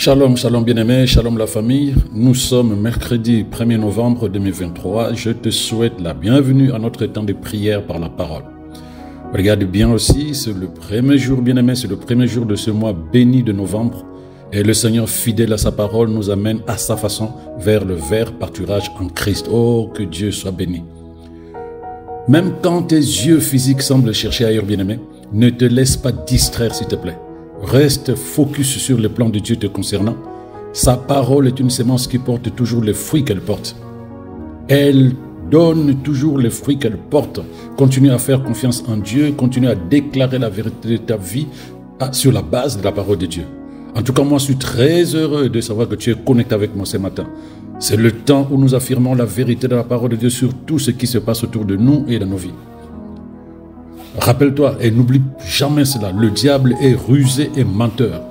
Shalom, shalom bien-aimés, shalom la famille. Nous sommes mercredi 1er novembre 2023. Je te souhaite la bienvenue à notre temps de prière par la parole. Regarde bien aussi, c'est le premier jour bien-aimé, c'est le premier jour de ce mois béni de novembre. Et le Seigneur fidèle à sa parole nous amène à sa façon vers le vert pâturage en Christ. Oh, que Dieu soit béni. Même quand tes yeux physiques semblent chercher ailleurs bien-aimé, ne te laisse pas distraire s'il te plaît. Reste focus sur les plans de Dieu te concernant. Sa parole est une sémence qui porte toujours les fruits qu'elle porte. Elle donne toujours les fruits qu'elle porte. Continue à faire confiance en Dieu, continue à déclarer la vérité de ta vie sur la base de la parole de Dieu. En tout cas, moi, je suis très heureux de savoir que tu es connecté avec moi ce matin. C'est le temps où nous affirmons la vérité de la parole de Dieu sur tout ce qui se passe autour de nous et de nos vies. Rappelle-toi et n'oublie jamais cela, le diable est rusé et menteur.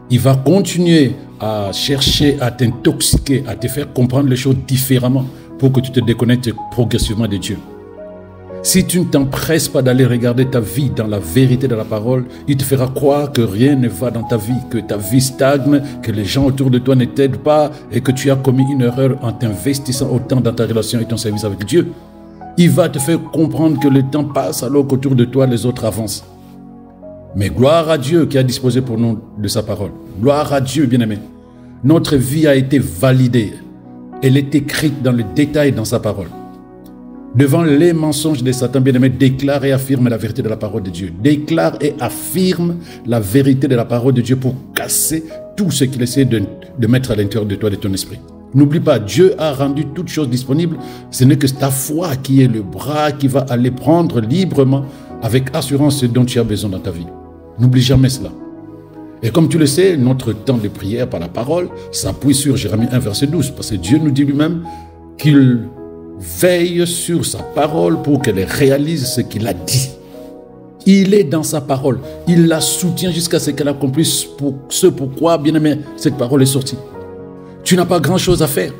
Il va continuer à chercher à t'intoxiquer, à te faire comprendre les choses différemment pour que tu te déconnectes progressivement de Dieu. Si tu ne t'empresses pas d'aller regarder ta vie dans la vérité de la parole, il te fera croire que rien ne va dans ta vie, que ta vie stagne, que les gens autour de toi ne t'aident pas et que tu as commis une erreur en t'investissant autant dans ta relation et ton service avec Dieu. Il va te faire comprendre que le temps passe alors qu'autour de toi, les autres avancent. Mais gloire à Dieu qui a disposé pour nous de sa parole. Gloire à Dieu, bien-aimé. Notre vie a été validée. Elle est écrite dans le détail dans sa parole. Devant les mensonges de Satan, bien-aimé, déclare et affirme la vérité de la parole de Dieu. Déclare et affirme la vérité de la parole de Dieu pour casser tout ce qu'il essaie de mettre à l'intérieur de toi, de ton esprit. N'oublie pas, Dieu a rendu toutes choses disponibles. Ce n'est que ta foi qui est le bras qui va aller prendre librement, avec assurance, ce dont tu as besoin dans ta vie. N'oublie jamais cela. Et comme tu le sais, notre temps de prière par la parole s'appuie sur Jérémie 1, verset 12. Parce que Dieu nous dit lui-même qu'il veille sur sa parole pour qu'elle réalise ce qu'il a dit. Il est dans sa parole. Il la soutient jusqu'à ce qu'elle accomplisse pour ce pourquoi, bien aimé, cette parole est sortie. Tu n'as pas grand-chose à faire.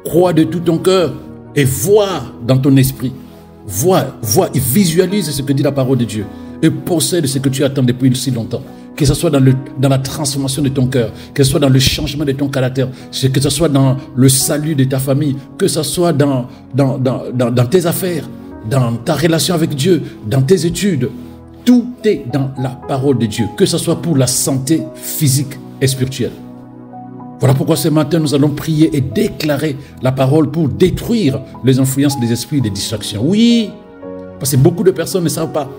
Crois de tout ton cœur et vois dans ton esprit. Vois et visualise ce que dit la parole de Dieu. Et possède ce que tu attends depuis si longtemps. Que ce soit dans la transformation de ton cœur, que ce soit dans le changement de ton caractère, que ce soit dans le salut de ta famille, que ce soit dans tes affaires, dans ta relation avec Dieu, dans tes études. Tout est dans la parole de Dieu, que ce soit pour la santé physique et spirituelle. Voilà pourquoi ce matin, nous allons prier et déclarer la parole pour détruire les influences des esprits des distractions. Oui, parce que beaucoup de personnes ne savent pas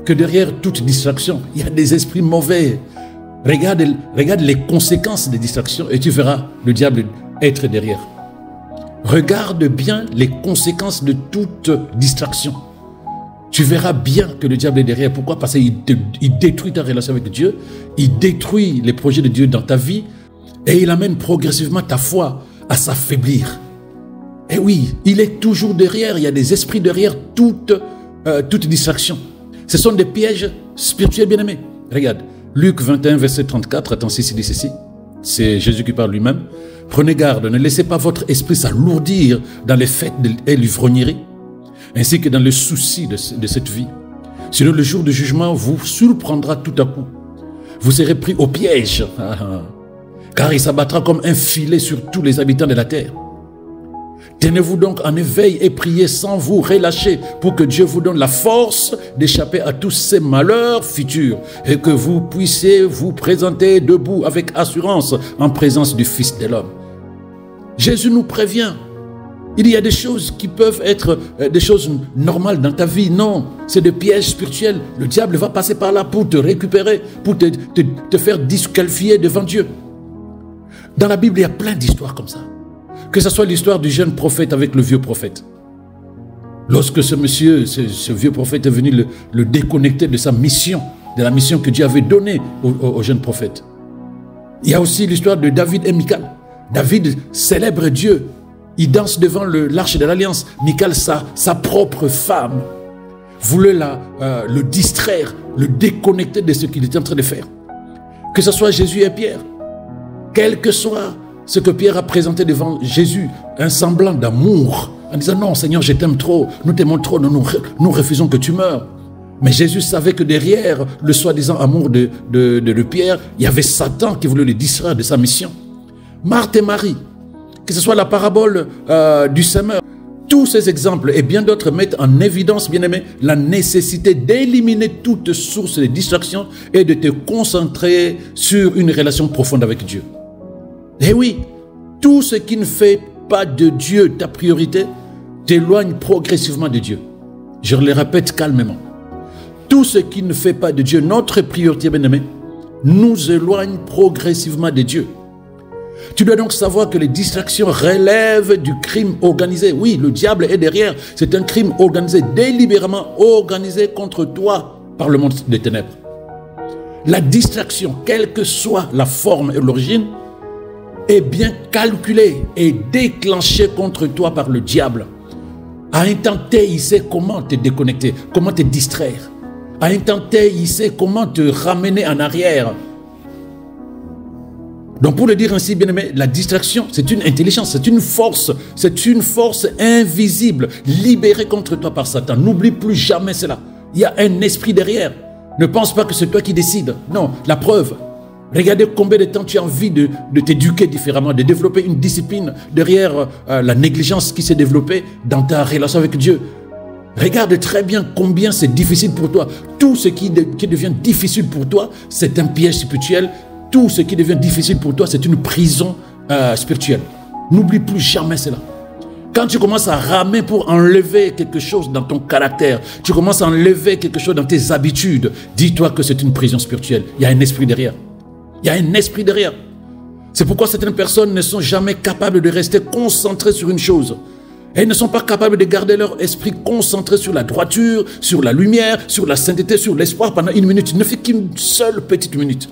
que derrière toute distraction, il y a des esprits mauvais. Regarde les conséquences des distractions et tu verras le diable être derrière. Regarde bien les conséquences de toute distraction. Tu verras bien que le diable est derrière. Pourquoi? Parce qu'il détruit ta relation avec Dieu, il détruit les projets de Dieu dans ta vie, et il amène progressivement ta foi à s'affaiblir. Et oui, il est toujours derrière. Il y a des esprits derrière toute distraction. Ce sont des pièges spirituels bien-aimés. Regarde, Luc 21, verset 34, attention, il dit ceci. C'est Jésus qui parle lui-même. Prenez garde, ne laissez pas votre esprit s'alourdir dans les fêtes et l'ivrognerie, ainsi que dans le souci de cette vie. Sinon, le jour du jugement vous surprendra tout à coup. Vous serez pris au piège. Car il s'abattra comme un filet sur tous les habitants de la terre. Tenez-vous donc en éveil et priez sans vous relâcher pour que Dieu vous donne la force d'échapper à tous ces malheurs futurs et que vous puissiez vous présenter debout avec assurance en présence du Fils de l'homme. Jésus nous prévient. Il y a des choses qui peuvent être des choses normales dans ta vie. Non, c'est des pièges spirituels. Le diable va passer par là pour te récupérer, pour te faire disqualifier devant Dieu. Dans la Bible, il y a plein d'histoires comme ça. Que ce soit l'histoire du jeune prophète avec le vieux prophète. Lorsque ce vieux prophète est venu le déconnecter de sa mission, de la mission que Dieu avait donnée au jeune prophète. Il y a aussi l'histoire de David et Michal. David célèbre Dieu. Il danse devant l'arche de l'Alliance. Michal, sa propre femme, voulait le distraire, le déconnecter de ce qu'il était en train de faire. Que ce soit Jésus et Pierre. Quel que soit ce que Pierre a présenté devant Jésus, un semblant d'amour, en disant non Seigneur, je t'aime trop, nous t'aimons trop, nous refusons que tu meurs. Mais Jésus savait que derrière le soi-disant amour de Pierre, il y avait Satan qui voulait le distraire de sa mission. Marthe et Marie, que ce soit la parabole du semeur. Tous ces exemples et bien d'autres mettent en évidence, bien-aimé, la nécessité d'éliminer toute source de distraction et de te concentrer sur une relation profonde avec Dieu. Et oui, tout ce qui ne fait pas de Dieu ta priorité t'éloigne progressivement de Dieu. Je le répète calmement. Tout ce qui ne fait pas de Dieu notre priorité, bien-aimé, nous éloigne progressivement de Dieu. Tu dois donc savoir que les distractions relèvent du crime organisé. Oui, le diable est derrière. C'est un crime organisé, délibérément organisé contre toi par le monde des ténèbres. La distraction, quelle que soit la forme et l'origine, est bien calculée et déclenchée contre toi par le diable. À un temps T, il sait comment te déconnecter, comment te distraire. À un temps T, il sait comment te ramener en arrière. Donc pour le dire ainsi, bien-aimé, la distraction, c'est une intelligence, c'est une force invisible, libérée contre toi par Satan. N'oublie plus jamais cela. Il y a un esprit derrière. Ne pense pas que c'est toi qui décides. Non, la preuve. Regardez combien de temps tu as envie de t'éduquer différemment, de développer une discipline derrière la négligence qui s'est développée dans ta relation avec Dieu. Regarde très bien combien c'est difficile pour toi. Tout ce qui devient difficile pour toi, c'est un piège spirituel. Tout ce qui devient difficile pour toi, c'est une prison spirituelle. N'oublie plus jamais cela. Quand tu commences à ramer pour enlever quelque chose dans ton caractère, tu commences à enlever quelque chose dans tes habitudes, dis-toi que c'est une prison spirituelle. Il y a un esprit derrière. Il y a un esprit derrière. C'est pourquoi certaines personnes ne sont jamais capables de rester concentrées sur une chose. Elles ne sont pas capables de garder leur esprit concentré sur la droiture, sur la lumière, sur la sainteté, sur l'espoir pendant une minute. Il ne fait qu'une seule petite minute.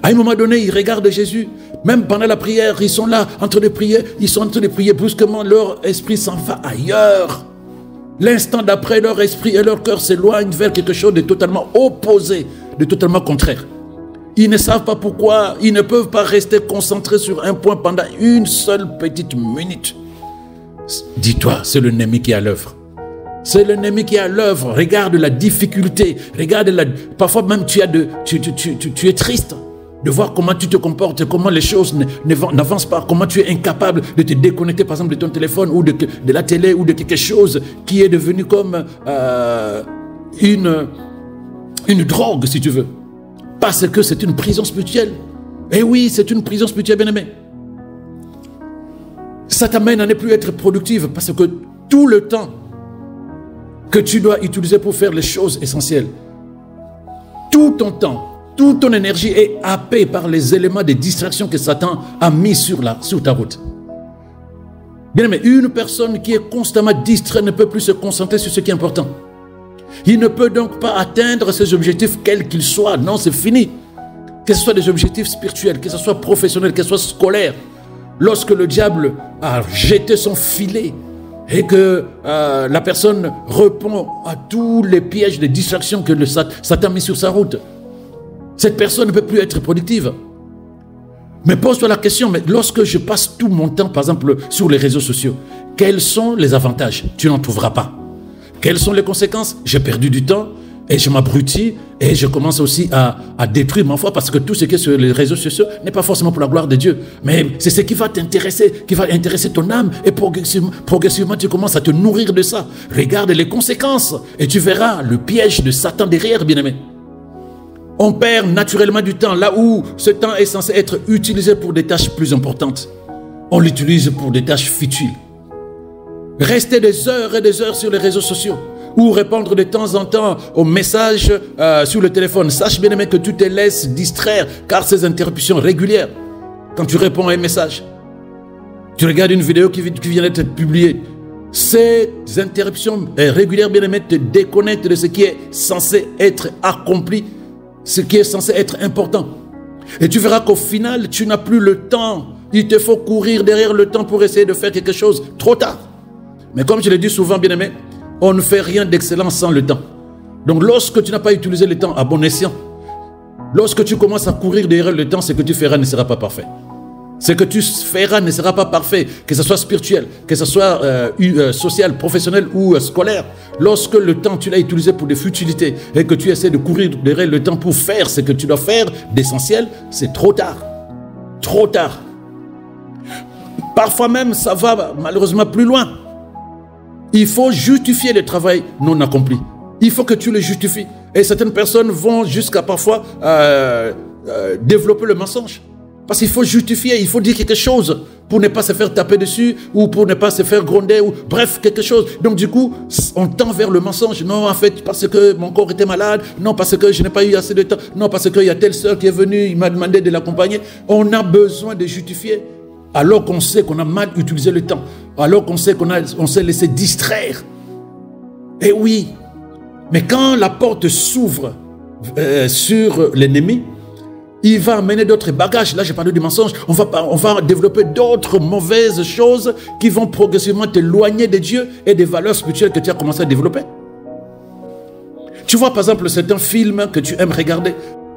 À un moment donné, ils regardent Jésus. Même pendant la prière, ils sont là, en train de prier. Ils sont en train de prier. Brusquement, leur esprit s'en va ailleurs. L'instant d'après, leur esprit et leur cœur s'éloignent vers quelque chose de totalement opposé, de totalement contraire. Ils ne savent pas pourquoi. Ils ne peuvent pas rester concentrés sur un point pendant une seule petite minute. Dis-toi, c'est l'ennemi qui est à l'œuvre. C'est l'ennemi qui est à l'œuvre. Regarde la difficulté. Regarde parfois même tu es triste de voir comment tu te comportes, comment les choses n'avancent pas, comment tu es incapable de te déconnecter par exemple de ton téléphone ou de la télé ou de quelque chose qui est devenu comme une drogue si tu veux. Parce que c'est une prison spirituelle. Et oui, c'est une prison spirituelle, bien-aimé. Ça t'amène à ne plus être productive parce que tout le temps que tu dois utiliser pour faire les choses essentielles, tout ton temps, toute ton énergie est happée par les éléments de distraction que Satan a mis sur ta route. Bien-aimé, une personne qui est constamment distraite ne peut plus se concentrer sur ce qui est important. Il ne peut donc pas atteindre ses objectifs quels qu'ils soient. Non, c'est fini. Que ce soit des objectifs spirituels, que ce soit professionnel, que ce soit scolaire. Lorsque le diable a jeté son filet et que la personne répond à tous les pièges de distraction que Satan a mis sur sa route, cette personne ne peut plus être productive. Mais pose-toi la question, mais lorsque je passe tout mon temps, par exemple, sur les réseaux sociaux, quels sont les avantages? Tu n'en trouveras pas. Quelles sont les conséquences? J'ai perdu du temps et je m'abrutis et je commence aussi à détruire ma foi parce que tout ce qui est sur les réseaux sociaux n'est pas forcément pour la gloire de Dieu. Mais c'est ce qui va t'intéresser, qui va intéresser ton âme et progressivement tu commences à te nourrir de ça. Regarde les conséquences et tu verras le piège de Satan derrière, bien-aimé. On perd naturellement du temps là où ce temps est censé être utilisé pour des tâches plus importantes. On l'utilise pour des tâches futiles. Rester des heures et des heures sur les réseaux sociaux ou répondre de temps en temps aux messages sur le téléphone. Sache bien aimé que tu te laisses distraire car ces interruptions régulières, quand tu réponds à un message, tu regardes une vidéo qui vient d'être publiée, ces interruptions régulières bien aimé te déconnectent de ce qui est censé être accompli, ce qui est censé être important. Et tu verras qu'au final, tu n'as plus le temps. Il te faut courir derrière le temps pour essayer de faire quelque chose trop tard. Mais comme je le dis souvent, bien-aimé, on ne fait rien d'excellent sans le temps. Donc lorsque tu n'as pas utilisé le temps à bon escient, lorsque tu commences à courir derrière le temps, ce que tu feras ne sera pas parfait. Ce que tu feras ne sera pas parfait, que ce soit spirituel, que ce soit social, professionnel ou scolaire. Lorsque le temps, tu l'as utilisé pour des futilités et que tu essaies de courir derrière le temps pour faire ce que tu dois faire d'essentiel, c'est trop tard. Trop tard. Parfois même, ça va malheureusement plus loin. Il faut justifier le travail non accompli. Il faut que tu le justifies. Et certaines personnes vont jusqu'à parfois développer le mensonge. Parce qu'il faut justifier, il faut dire quelque chose pour ne pas se faire taper dessus ou pour ne pas se faire gronder ou bref, quelque chose. Donc du coup, on tend vers le mensonge. Non, en fait, parce que mon corps était malade. Non, parce que je n'ai pas eu assez de temps. Non, parce qu'il y a telle soeur qui est venue, il m'a demandé de l'accompagner. On a besoin de justifier alors qu'on sait qu'on a mal utilisé le temps. Alors qu'on sait qu'on s'est laissé distraire. Et oui, mais quand la porte s'ouvre sur l'ennemi, il va amener d'autres bagages. Là, j'ai parlé du mensonge. On va développer d'autres mauvaises choses qui vont progressivement t'éloigner de Dieu et des valeurs spirituelles que tu as commencé à développer. Tu vois, par exemple, c'est un film que tu aimes regarder.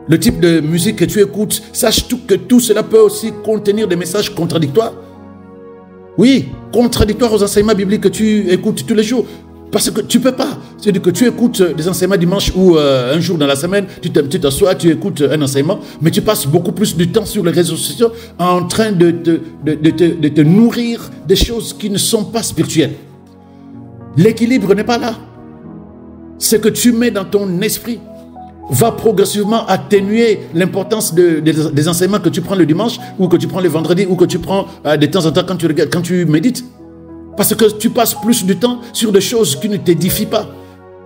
Le type de musique que tu écoutes, sache que tout cela peut aussi contenir des messages contradictoires. Oui, contradictoires aux enseignements bibliques que tu écoutes tous les jours. Parce que tu ne peux pas. C'est-à-dire que tu écoutes des enseignements dimanche ou un jour dans la semaine, tu t'assois, tu écoutes un enseignement, mais tu passes beaucoup plus de temps sur les réseaux sociaux en train de te nourrir des choses qui ne sont pas spirituelles. L'équilibre n'est pas là. Ce que tu mets dans ton esprit va progressivement atténuer l'importance des enseignements que tu prends le dimanche ou que tu prends le vendredi ou que tu prends de temps en temps quand tu regardes, quand tu médites. Parce que tu passes plus de temps sur des choses qui ne t'édifient pas.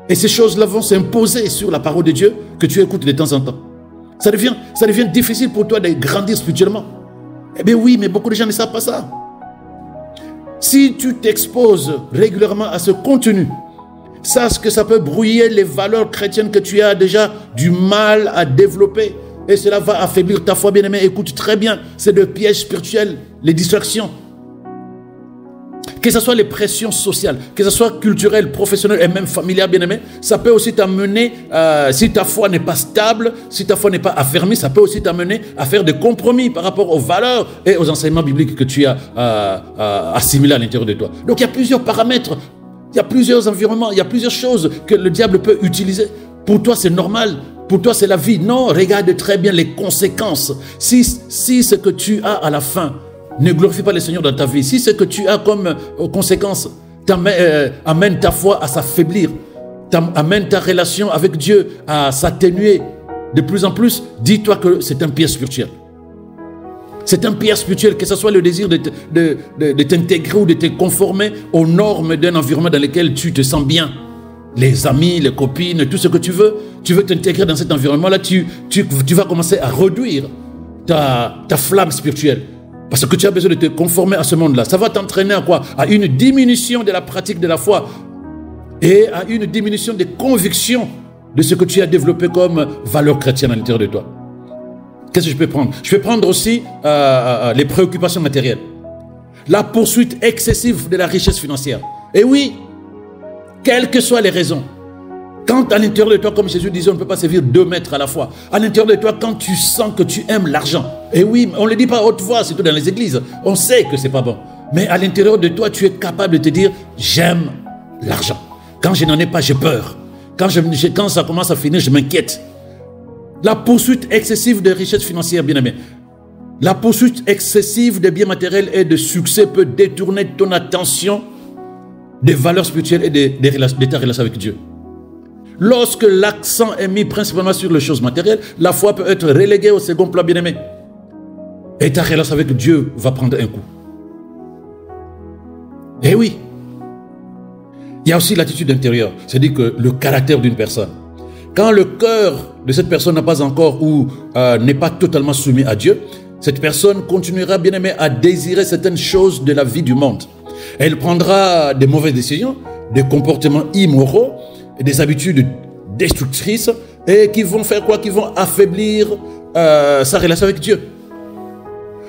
Et ces choses-là vont s'imposer sur la parole de Dieu que tu écoutes de temps en temps. Ça devient difficile pour toi de grandir spirituellement. Eh bien oui, mais beaucoup de gens ne savent pas ça. Si tu t'exposes régulièrement à ce contenu, sache que ça peut brouiller les valeurs chrétiennes que tu as déjà du mal à développer. Et cela va affaiblir ta foi, bien-aimé. Écoute très bien, c'est des pièges spirituels, les distractions. Que ce soit les pressions sociales, que ce soit culturelles, professionnelles et même familiales, bien-aimé, ça peut aussi t'amener, si ta foi n'est pas stable, si ta foi n'est pas affermie, ça peut aussi t'amener à faire des compromis par rapport aux valeurs et aux enseignements bibliques que tu as assimilés à l'intérieur de toi. Donc il y a plusieurs paramètres, il y a plusieurs environnements, il y a plusieurs choses que le diable peut utiliser. Pour toi, c'est normal. Pour toi, c'est la vie. Non, regarde très bien les conséquences. Si ce que tu as à la fin ne glorifie pas le Seigneur dans ta vie, si ce que tu as comme conséquence amène ta foi à s'affaiblir, amène ta relation avec Dieu à s'atténuer de plus en plus, dis-toi que c'est un piège spirituel. C'est un piège spirituel, que ce soit le désir de t'intégrer ou de te conformer aux normes d'un environnement dans lequel tu te sens bien. Les amis, les copines, tout ce que tu veux t'intégrer dans cet environnement-là, tu vas commencer à réduire ta flamme spirituelle. Parce que tu as besoin de te conformer à ce monde-là. Ça va t'entraîner à quoi? À une diminution de la pratique de la foi et à une diminution des convictions de ce que tu as développé comme valeur chrétienne à l'intérieur de toi. Qu'est-ce que je peux prendre? Je peux prendre aussi les préoccupations matérielles. La poursuite excessive de la richesse financière. Et oui, quelles que soient les raisons. Quand à l'intérieur de toi, comme Jésus disait, on ne peut pas servir 2 maîtres à la fois. À l'intérieur de toi, quand tu sens que tu aimes l'argent. Et oui, on ne le dit pas à haute voix, surtout dans les églises. On sait que ce n'est pas bon. Mais à l'intérieur de toi, tu es capable de te dire, j'aime l'argent. Quand je n'en ai pas, j'ai peur. Quand ça commence à finir, je m'inquiète. La poursuite excessive de richesse financière, bien-aimé. La poursuite excessive de biens matériels et de succès peut détourner ton attention des valeurs spirituelles et de ta relation avec Dieu. Lorsque l'accent est mis principalement sur les choses matérielles, la foi peut être reléguée au second plan, bien-aimé. Et ta relation avec Dieu va prendre un coup. Eh oui. Il y a aussi l'attitude intérieure, c'est-à-dire que le caractère d'une personne. Quand le cœur de cette personne n'a pas encore ou n'est pas totalement soumis à Dieu, cette personne continuera, bien-aimé, à désirer certaines choses de la vie du monde. Elle prendra des mauvaises décisions, des comportements immoraux, et des habitudes destructrices et qui vont faire quoi? Qui vont affaiblir sa relation avec Dieu.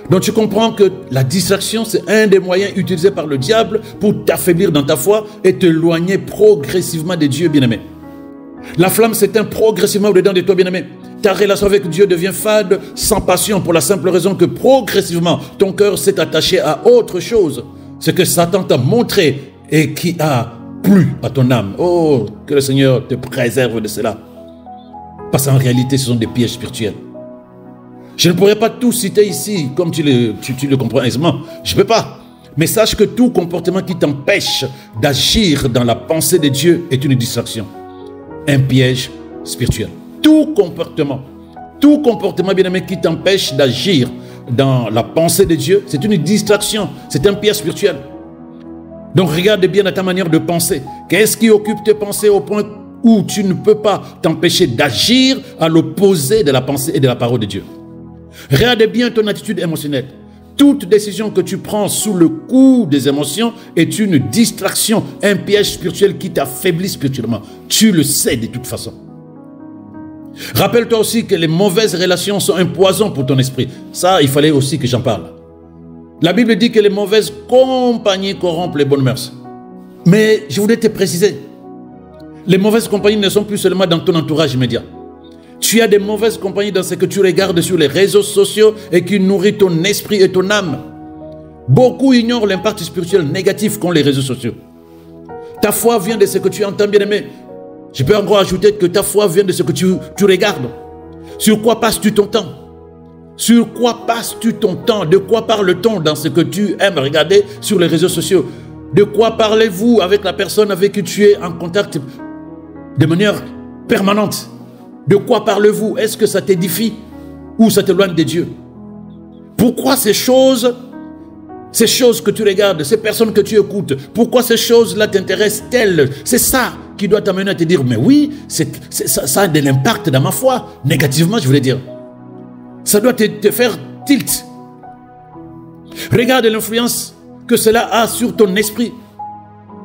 Donc tu comprends que la distraction, c'est un des moyens utilisés par le diable pour t'affaiblir dans ta foi et t'éloigner progressivement de Dieu, bien-aimé. La flamme s'éteint progressivement au-dedans de toi, bien-aimé. Ta relation avec Dieu devient fade, sans passion, pour la simple raison que progressivement, ton cœur s'est attaché à autre chose. Ce que Satan t'a montré et qui a plu à ton âme. Oh, que le Seigneur te préserve de cela. Parce qu'en réalité, ce sont des pièges spirituels. Je ne pourrais pas tout citer ici, comme tu le comprends aisément. Je ne peux pas. Mais sache que tout comportement qui t'empêche d'agir dans la pensée de Dieu est une distraction, un piège spirituel. Tout comportement bien-aimé qui t'empêche d'agir dans la pensée de Dieu, c'est une distraction, c'est un piège spirituel. Donc regarde bien à ta manière de penser. Qu'est-ce qui occupe tes pensées au point où tu ne peux pas t'empêcher d'agir à l'opposé de la pensée et de la parole de Dieu? Regarde bien ton attitude émotionnelle. Toute décision que tu prends sous le coup des émotions est une distraction, un piège spirituel qui t'affaiblit spirituellement. Tu le sais de toute façon. Rappelle-toi aussi que les mauvaises relations sont un poison pour ton esprit. Ça, il fallait aussi que j'en parle. La Bible dit que les mauvaises compagnies corrompent les bonnes mœurs. Mais je voulais te préciser, les mauvaises compagnies ne sont plus seulement dans ton entourage immédiat. Tu as des mauvaises compagnies dans ce que tu regardes sur les réseaux sociaux et qui nourrit ton esprit et ton âme. Beaucoup ignorent l'impact spirituel négatif qu'ont les réseaux sociaux. Ta foi vient de ce que tu entends, bien-aimé. Je peux encore ajouter que ta foi vient de ce que tu regardes. Sur quoi passes-tu ton temps? Sur quoi passes-tu ton temps? De quoi parle-t-on dans ce que tu aimes regarder sur les réseaux sociaux? De quoi parlez-vous avec la personne avec qui tu es en contact de manière permanente? De quoi parlez-vous? Est-ce que ça t'édifie ou ça t'éloigne de Dieu? Pourquoi ces choses que tu regardes, ces personnes que tu écoutes, pourquoi ces choses-là t'intéressent-elles? C'est ça qui doit t'amener à te dire, mais oui, ça a de l'impact dans ma foi, négativement je voulais dire. Ça doit te faire tilt. Regarde l'influence que cela a sur ton esprit.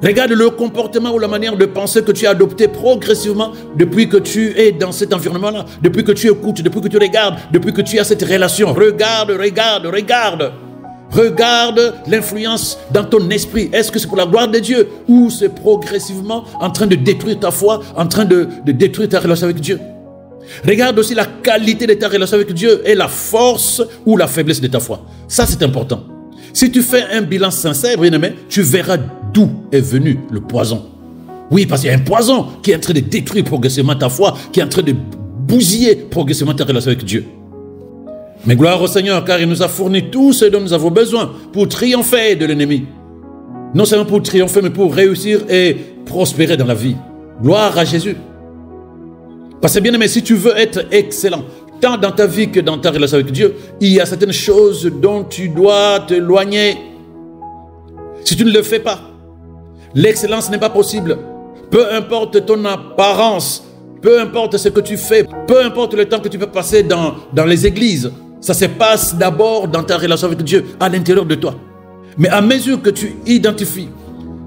Regarde le comportement ou la manière de penser que tu as adopté progressivement depuis que tu es dans cet environnement-là, depuis que tu écoutes, depuis que tu regardes, depuis que tu as cette relation. Regarde. Regarde l'influence dans ton esprit. Est-ce que c'est pour la gloire de Dieu ou c'est progressivement en train de détruire ta foi, en train de détruire ta relation avec Dieu? Regarde aussi la qualité de ta relation avec Dieu et la force ou la faiblesse de ta foi. Ça, c'est important. Si tu fais un bilan sincère, bien-aimé, tu verras d'où est venu le poison. Oui, parce qu'il y a un poison qui est en train de détruire progressivement ta foi, qui est en train de bousiller progressivement ta relation avec Dieu. Mais gloire au Seigneur, car il nous a fourni tout ce dont nous avons besoin pour triompher de l'ennemi. Non seulement pour triompher, mais pour réussir et prospérer dans la vie. Gloire à Jésus. Parce que bien aimé, si tu veux être excellent, tant dans ta vie que dans ta relation avec Dieu, il y a certaines choses dont tu dois t'éloigner. Si tu ne le fais pas, l'excellence n'est pas possible. Peu importe ton apparence, peu importe ce que tu fais, peu importe le temps que tu peux passer dans les églises, ça se passe d'abord dans ta relation avec Dieu, à l'intérieur de toi. Mais à mesure que tu identifies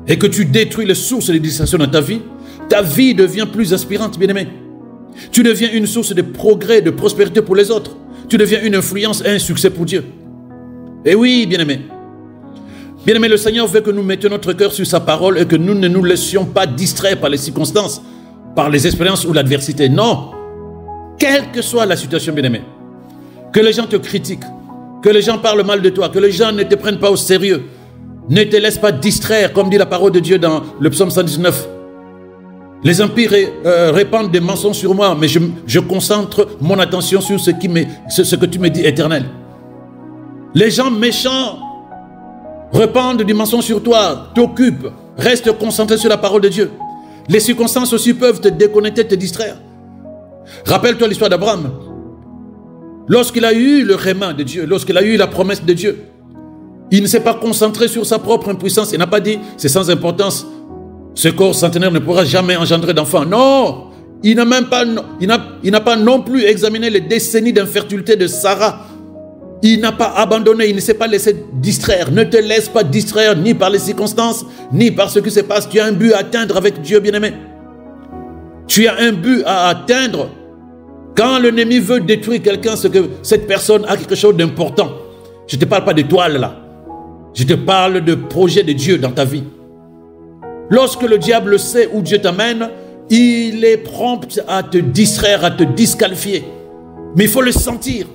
et que tu détruis les sources de distraction dans ta vie devient plus inspirante, bien-aimé. Tu deviens une source de progrès, de prospérité pour les autres. Tu deviens une influence et un succès pour Dieu. Et oui, bien-aimé. Bien-aimé, le Seigneur veut que nous mettions notre cœur sur sa parole et que nous ne nous laissions pas distraire par les circonstances, par les expériences ou l'adversité. Non. Quelle que soit la situation, bien-aimé. Que les gens te critiquent, que les gens parlent mal de toi, que les gens ne te prennent pas au sérieux. Ne te laisse pas distraire, comme dit la parole de Dieu dans le psaume 119. Les impies répandent des mensonges sur moi, mais je concentre mon attention sur ce que tu me dis, Éternel. Les gens méchants répandent du mensonge sur toi, t'occupent, reste concentré sur la parole de Dieu. Les circonstances aussi peuvent te déconnecter, te distraire. Rappelle-toi l'histoire d'Abraham. Lorsqu'il a eu le réma de Dieu, lorsqu'il a eu la promesse de Dieu, il ne s'est pas concentré sur sa propre impuissance. Il n'a pas dit, c'est sans importance. Ce corps centenaire ne pourra jamais engendrer d'enfants. Non, il n'a pas non plus examiné les décennies d'infertilité de Sarah. Il n'a pas abandonné, il ne s'est pas laissé distraire. Ne te laisse pas distraire ni par les circonstances, ni par ce qui se passe. Tu as un but à atteindre avec Dieu, bien-aimé. Tu as un but à atteindre. Quand l'ennemi veut détruire quelqu'un, c'est que cette personne a quelque chose d'important. Je ne te parle pas d'étoiles là. Je te parle de projet de Dieu dans ta vie. Lorsque le diable sait où Dieu t'amène, il est prompt à te distraire, à te disqualifier. Mais il faut le sentir.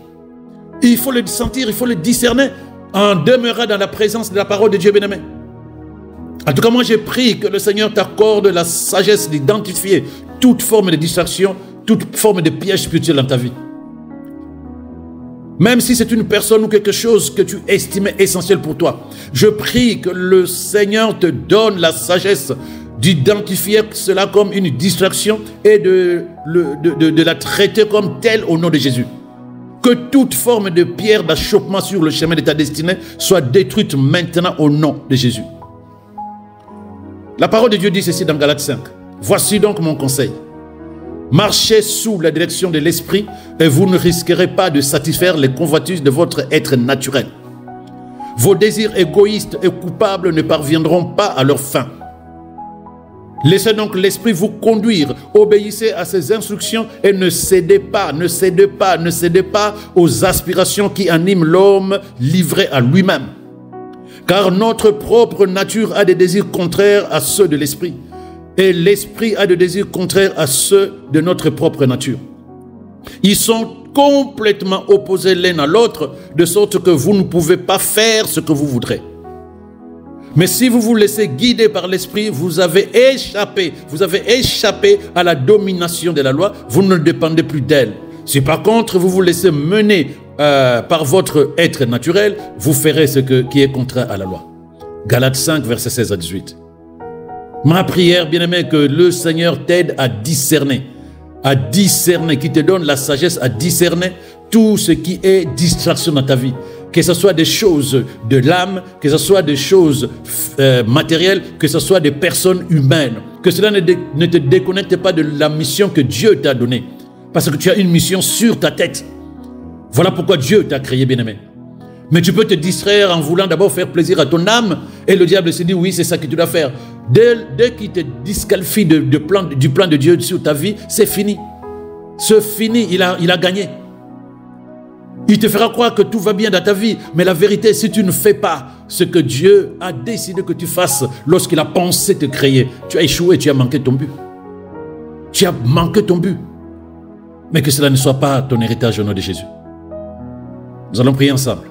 Il faut le sentir, il faut le discerner en demeurant dans la présence de la parole de Dieu, bien-aimé. En tout cas, moi j'ai pris que le Seigneur t'accorde la sagesse d'identifier toute forme de distraction, toute forme de piège spirituel dans ta vie. Même si c'est une personne ou quelque chose que tu estimais essentiel pour toi, je prie que le Seigneur te donne la sagesse d'identifier cela comme une distraction et de la traiter comme telle au nom de Jésus. Que toute forme de pierre d'achoppement sur le chemin de ta destinée soit détruite maintenant au nom de Jésus. La parole de Dieu dit ceci dans Galates 5. Voici donc mon conseil. Marchez sous la direction de l'esprit et vous ne risquerez pas de satisfaire les convoitises de votre être naturel. Vos désirs égoïstes et coupables ne parviendront pas à leur fin. Laissez donc l'esprit vous conduire, obéissez à ses instructions et ne cédez pas aux aspirations qui animent l'homme livré à lui-même. Car notre propre nature a des désirs contraires à ceux de l'esprit. Et l'esprit a des désirs contraires à ceux de notre propre nature. Ils sont complètement opposés l'un à l'autre, de sorte que vous ne pouvez pas faire ce que vous voudrez. Mais si vous vous laissez guider par l'esprit, vous avez échappé à la domination de la loi, vous ne dépendez plus d'elle. Si par contre vous vous laissez mener par votre être naturel, vous ferez ce qui est contraire à la loi. Galates 5, versets 16 à 18. Ma prière, bien-aimé, que le Seigneur t'aide à discerner, qu'il te donne la sagesse à discerner tout ce qui est distraction dans ta vie. Que ce soit des choses de l'âme, que ce soit des choses matérielles, que ce soit des personnes humaines. Que cela ne te déconnecte pas de la mission que Dieu t'a donnée. Parce que tu as une mission sur ta tête. Voilà pourquoi Dieu t'a créé, bien-aimé. Mais tu peux te distraire en voulant d'abord faire plaisir à ton âme et le diable se dit oui, c'est ça que tu dois faire. Dès qu'il te disqualifie du plan de Dieu sur ta vie, c'est fini. C'est fini, il a gagné. Il te fera croire que tout va bien dans ta vie, mais la vérité, si tu ne fais pas ce que Dieu a décidé que tu fasses lorsqu'il a pensé te créer, tu as échoué, tu as manqué ton but. Tu as manqué ton but. Mais que cela ne soit pas ton héritage au nom de Jésus. Nous allons prier ensemble.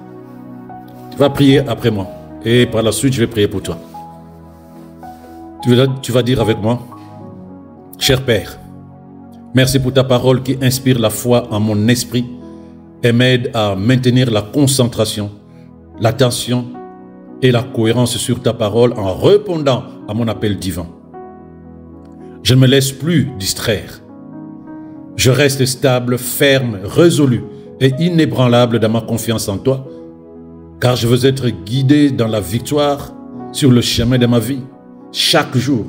Tu vas prier après moi. Et par la suite, je vais prier pour toi. Tu vas dire avec moi, cher Père, merci pour ta parole qui inspire la foi en mon esprit et m'aide à maintenir la concentration, l'attention et la cohérence sur ta parole en répondant à mon appel divin. Je ne me laisse plus distraire. Je reste stable, ferme, résolu et inébranlable dans ma confiance en toi, car je veux être guidé dans la victoire sur le chemin de ma vie, chaque jour,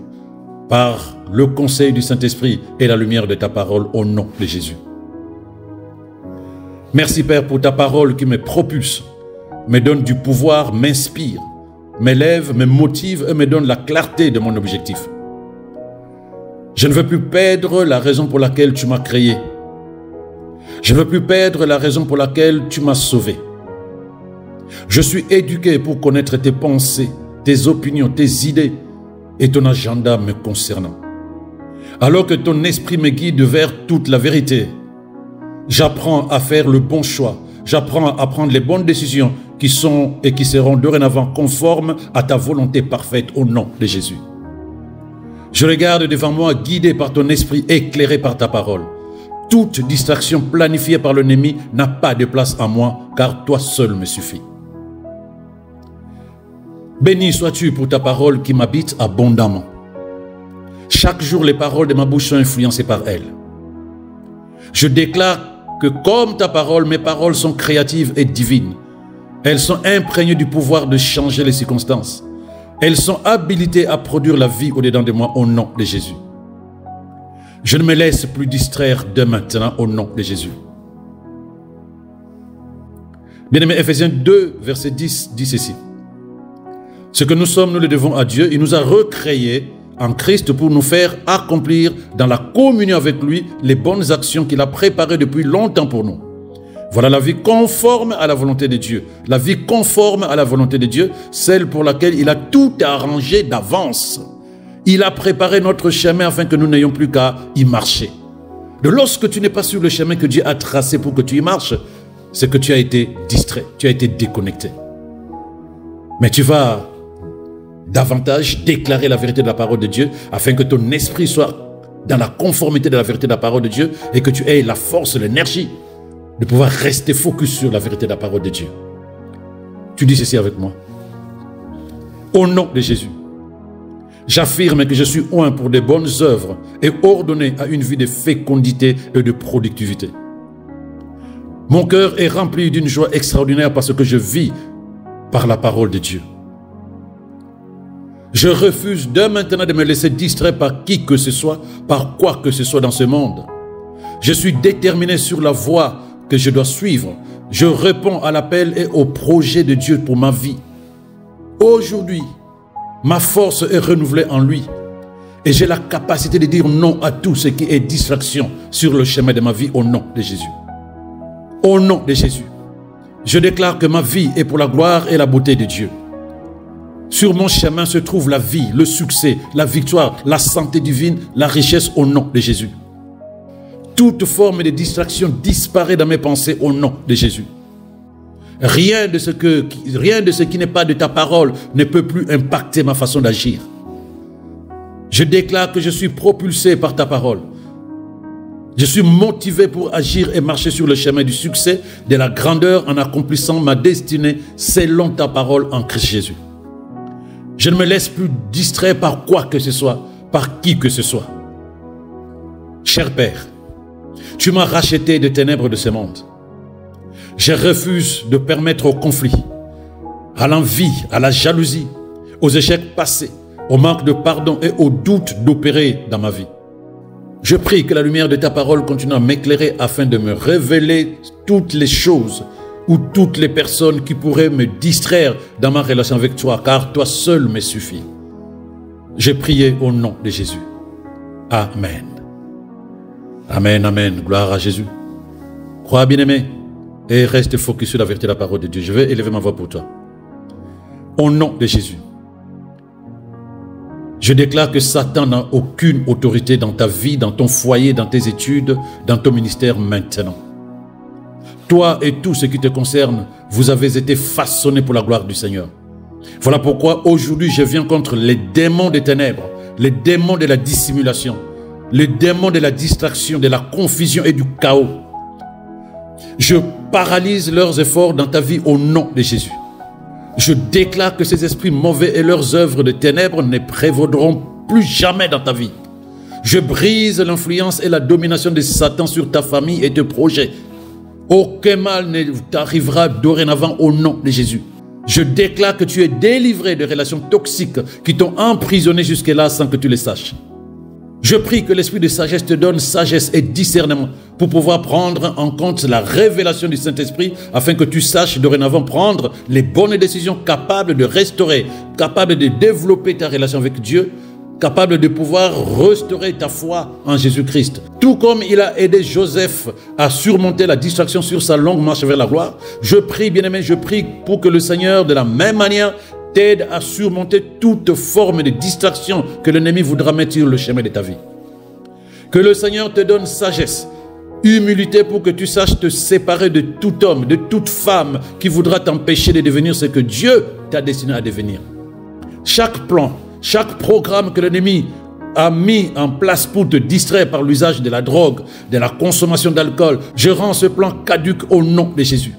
par le conseil du Saint-Esprit et la lumière de ta parole au nom de Jésus. Merci Père pour ta parole qui me propulse, me donne du pouvoir, m'inspire, m'élève, me motive et me donne la clarté de mon objectif. Je ne veux plus perdre la raison pour laquelle tu m'as créé. Je ne veux plus perdre la raison pour laquelle tu m'as sauvé. Je suis éduqué pour connaître tes pensées, tes opinions, tes idées et ton agenda me concernant. Alors que ton esprit me guide vers toute la vérité, j'apprends à faire le bon choix. J'apprends à prendre les bonnes décisions qui sont et qui seront dorénavant conformes à ta volonté parfaite au nom de Jésus. Je regarde devant moi guidé par ton esprit, éclairé par ta parole. Toute distraction planifiée par l'ennemi n'a pas de place en moi, car toi seul me suffit. Béni sois-tu pour ta parole qui m'habite abondamment. Chaque jour, les paroles de ma bouche sont influencées par elle. Je déclare que comme ta parole, mes paroles sont créatives et divines. Elles sont imprégnées du pouvoir de changer les circonstances. Elles sont habilitées à produire la vie au-dedans de moi au nom de Jésus. Je ne me laisse plus distraire de maintenant au nom de Jésus. Bien-aimé, Ephésiens 2, verset 10 dit ceci. Ce que nous sommes, nous le devons à Dieu. Il nous a recréés en Christ pour nous faire accomplir dans la communion avec lui les bonnes actions qu'il a préparées depuis longtemps pour nous. Voilà la vie conforme à la volonté de Dieu. La vie conforme à la volonté de Dieu, celle pour laquelle il a tout arrangé d'avance. Il a préparé notre chemin afin que nous n'ayons plus qu'à y marcher. De lorsque tu n'es pas sur le chemin que Dieu a tracé pour que tu y marches, c'est que tu as été distrait, tu as été déconnecté. Mais tu vas davantage déclarer la vérité de la parole de Dieu afin que ton esprit soit dans la conformité de la vérité de la parole de Dieu et que tu aies la force, l'énergie de pouvoir rester focus sur la vérité de la parole de Dieu. Tu dis ceci avec moi. Au nom de Jésus, j'affirme que je suis oint pour de bonnes œuvres et ordonné à une vie de fécondité et de productivité. Mon cœur est rempli d'une joie extraordinaire parce que je vis par la parole de Dieu. Je refuse dès maintenant de me laisser distraire par qui que ce soit, par quoi que ce soit dans ce monde. Je suis déterminé sur la voie que je dois suivre. Je réponds à l'appel et au projet de Dieu pour ma vie. Aujourd'hui, ma force est renouvelée en lui et j'ai la capacité de dire non à tout ce qui est distraction sur le chemin de ma vie au nom de Jésus. Au nom de Jésus, je déclare que ma vie est pour la gloire et la beauté de Dieu. Sur mon chemin se trouve la vie, le succès, la victoire, la santé divine, la richesse au nom de Jésus. Toute forme de distraction disparaît dans mes pensées au nom de Jésus. Rien de ce qui n'est pas de ta parole ne peut plus impacter ma façon d'agir. Je déclare que je suis propulsé par ta parole. Je suis motivé pour agir et marcher sur le chemin du succès, de la grandeur en accomplissant ma destinée selon ta parole en Christ Jésus. Je ne me laisse plus distraire par quoi que ce soit, par qui que ce soit. Cher Père, tu m'as racheté des ténèbres de ce monde. Je refuse de permettre au conflit, à l'envie, à la jalousie, aux échecs passés, au manque de pardon et au doute d'opérer dans ma vie. Je prie que la lumière de ta parole continue à m'éclairer afin de me révéler toutes les choses ou toutes les personnes qui pourraient me distraire dans ma relation avec toi, car toi seul me suffit. J'ai prié au nom de Jésus. Amen. Amen, amen. Gloire à Jésus. Crois bien-aimé et reste focus sur la vérité de la parole de Dieu. Je vais élever ma voix pour toi. Au nom de Jésus, je déclare que Satan n'a aucune autorité dans ta vie, dans ton foyer, dans tes études, dans ton ministère maintenant. Toi et tout ce qui te concerne, vous avez été façonnés pour la gloire du Seigneur. Voilà pourquoi aujourd'hui je viens contre les démons des ténèbres, les démons de la dissimulation, les démons de la distraction, de la confusion et du chaos. Je paralyse leurs efforts dans ta vie au nom de Jésus. Je déclare que ces esprits mauvais et leurs œuvres de ténèbres ne prévaudront plus jamais dans ta vie. Je brise l'influence et la domination de Satan sur ta famille et tes projets. Aucun mal ne t'arrivera dorénavant au nom de Jésus. Je déclare que tu es délivré de relations toxiques qui t'ont emprisonné jusque-là sans que tu le saches. Je prie que l'esprit de sagesse te donne sagesse et discernement pour pouvoir prendre en compte la révélation du Saint-Esprit afin que tu saches dorénavant prendre les bonnes décisions capables de restaurer, capables de développer ta relation avec Dieu, capable de pouvoir restaurer ta foi en Jésus-Christ. Tout comme il a aidé Joseph à surmonter la distraction sur sa longue marche vers la gloire, je prie, bien-aimé, je prie pour que le Seigneur, de la même manière, t'aide à surmonter toute forme de distraction que l'ennemi voudra mettre sur le chemin de ta vie. Que le Seigneur te donne sagesse, humilité pour que tu saches te séparer de tout homme, de toute femme qui voudra t'empêcher de devenir ce que Dieu t'a destiné à devenir. Chaque plan, chaque programme que l'ennemi a mis en place pour te distraire par l'usage de la drogue, de la consommation d'alcool, je rends ce plan caduc au nom de Jésus.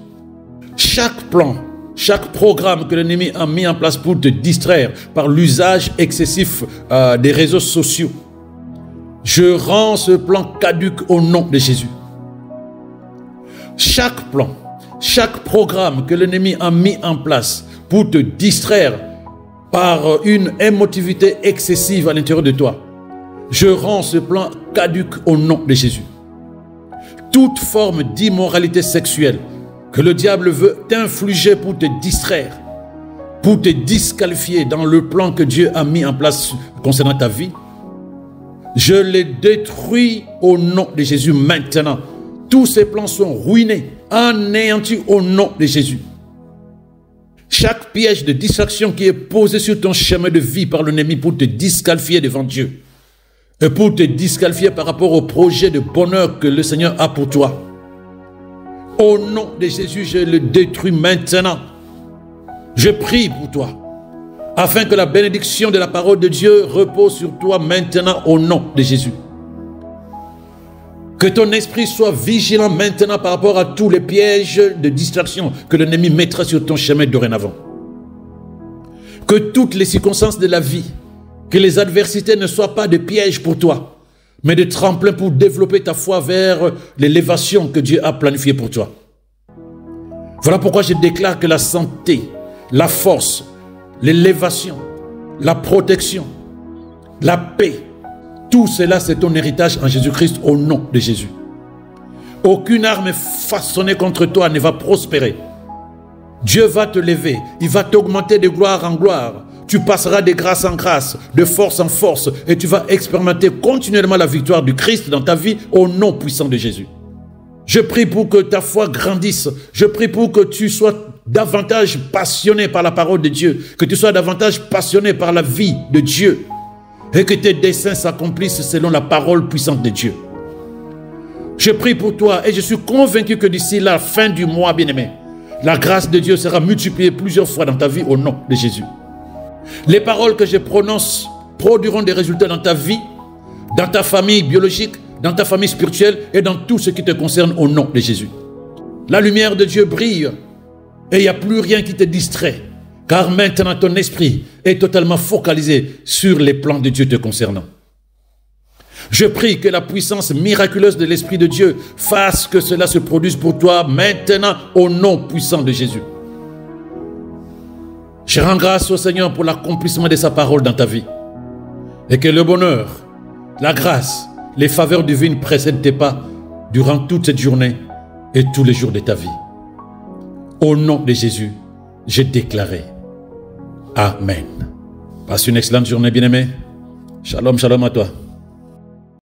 Chaque plan, chaque programme que l'ennemi a mis en place pour te distraire par l'usage excessif des réseaux sociaux, je rends ce plan caduc au nom de Jésus. Chaque plan, chaque programme que l'ennemi a mis en place pour te distraire par une émotivité excessive à l'intérieur de toi, je rends ce plan caduc au nom de Jésus. Toute forme d'immoralité sexuelle que le diable veut t'infliger pour te distraire, pour te disqualifier dans le plan que Dieu a mis en place concernant ta vie, je les détruis au nom de Jésus maintenant. Tous ces plans sont ruinés, anéantis au nom de Jésus. Chaque piège de distraction qui est posé sur ton chemin de vie par l'ennemi pour te disqualifier devant Dieu et pour te disqualifier par rapport au projet de bonheur que le Seigneur a pour toi, au nom de Jésus, je le détruis maintenant. Je prie pour toi, afin que la bénédiction de la parole de Dieu repose sur toi maintenant au nom de Jésus. Que ton esprit soit vigilant maintenant par rapport à tous les pièges de distraction que l'ennemi mettra sur ton chemin dorénavant. Que toutes les circonstances de la vie, que les adversités ne soient pas de pièges pour toi, mais de tremplins pour développer ta foi vers l'élévation que Dieu a planifiée pour toi. Voilà pourquoi je déclare que la santé, la force, l'élévation, la protection, la paix, tout cela c'est ton héritage en Jésus-Christ au nom de Jésus. Aucune arme façonnée contre toi ne va prospérer. Dieu va te lever, il va t'augmenter de gloire en gloire. Tu passeras de grâce en grâce, de force en force, et tu vas expérimenter continuellement la victoire du Christ dans ta vie au nom puissant de Jésus. Je prie pour que ta foi grandisse. Je prie pour que tu sois davantage passionné par la parole de Dieu, que tu sois davantage passionné par la vie de Dieu, et que tes desseins s'accomplissent selon la parole puissante de Dieu. Je prie pour toi et je suis convaincu que d'ici la fin du mois, bien-aimé, la grâce de Dieu sera multipliée plusieurs fois dans ta vie au nom de Jésus. Les paroles que je prononce produiront des résultats dans ta vie, dans ta famille biologique, dans ta famille spirituelle et dans tout ce qui te concerne au nom de Jésus. La lumière de Dieu brille et il n'y a plus rien qui te distrait, car maintenant ton esprit est totalement focalisé sur les plans de Dieu te concernant. Je prie que la puissance miraculeuse de l'Esprit de Dieu fasse que cela se produise pour toi maintenant au nom puissant de Jésus. Je rends grâce au Seigneur pour l'accomplissement de sa parole dans ta vie. Et que le bonheur, la grâce, les faveurs divines précèdent tes pas durant toute cette journée et tous les jours de ta vie. Au nom de Jésus, j'ai déclaré. Amen. Passe une excellente journée, bien-aimé. Shalom, shalom à toi.